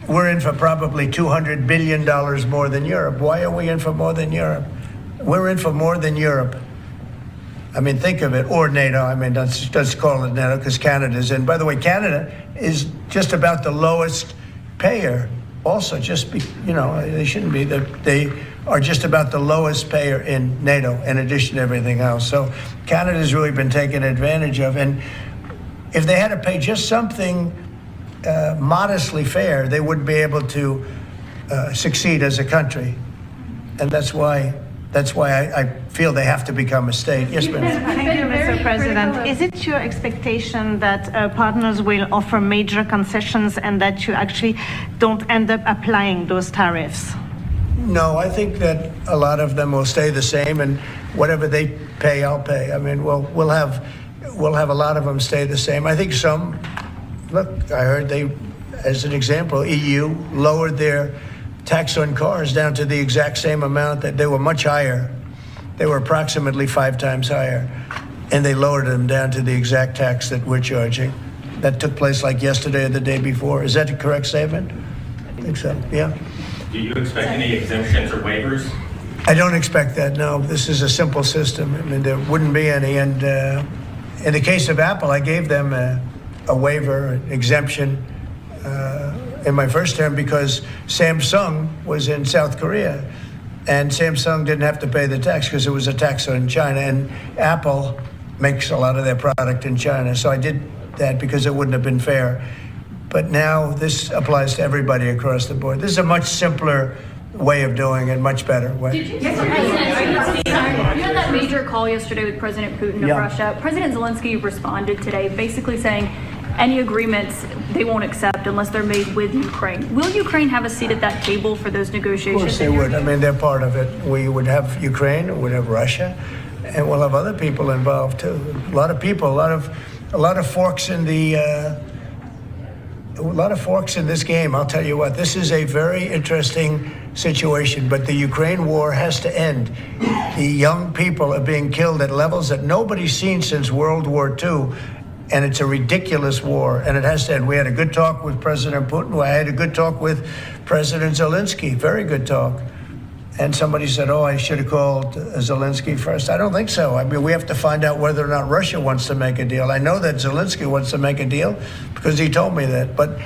we're in for probably $200 billion more than Europe. Why are we in for more than Europe? We're in for more than Europe. I mean, think of it, or NATO. I mean, let's call it NATO because Canada's in. By the way, Canada is just about the lowest payer. Also, they shouldn't be. They are just about the lowest payer in NATO, in addition to everything else. So Canada's really been taken advantage of. And if they had to pay just something modestly fair, they wouldn't be able to succeed as a country. And that's why I feel they have to become a state. Yes, ma'am. Thank you, Mr. President. Is it your expectation that partners will offer major concessions and that you actually don't end up applying those tariffs? No, I think that a lot of them will stay the same, and whatever they pay, I'll pay. I mean, we'll have a lot of them stay the same. I think some. Look, I heard as an example, EU lowered their tax on cars down to the exact same amount that they were much higher. They were approximately 5 times higher, and they lowered them down to the exact tax that we're charging. That took place like yesterday or the day before. Is that a correct statement? I think so, yeah. Do you expect any exemptions or waivers? I don't expect that, no. This is a simple system. I mean, there wouldn't be any. And in the case of Apple, I gave them a waiver, an exemption in my first term because Samsung was in South Korea. And Samsung didn't have to pay the tax because it was a tax on China. And Apple makes a lot of their product in China. So I did that because it wouldn't have been fair. But now this applies to everybody across the board. This is a much simpler way of doing it, much better way. You had that major call yesterday with President Putin of Russia. President Zelensky responded today basically saying any agreements they won't accept unless they're made with Ukraine. Will Ukraine have a seat at that table for those negotiations? Of course they would. I mean, they're part of it. We would have Ukraine, we'd have Russia, and we'll have other people involved too. A lot of people, a lot of forks in this game. I'll tell you what, this is a very interesting situation, but the Ukraine war has to end. The young people are being killed at levels that nobody's seen since World War II, and it's a ridiculous war, and it has to end. We had a good talk with President Putin. I had a good talk with President Zelensky, very good talk. And somebody said, I should have called Zelensky first. I don't think so. I mean, we have to find out whether or not Russia wants to make a deal. I know that Zelensky wants to make a deal because he told me that. But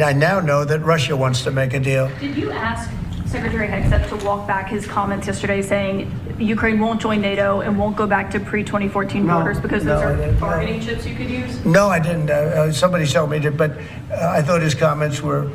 I now know that Russia wants to make a deal. Did you ask Secretary Hegseth to walk back his comments yesterday saying Ukraine won't join NATO and won't go back to pre-2014 borders because those are bargaining chips you could use? No, I didn't. Somebody told me to, but I thought his comments were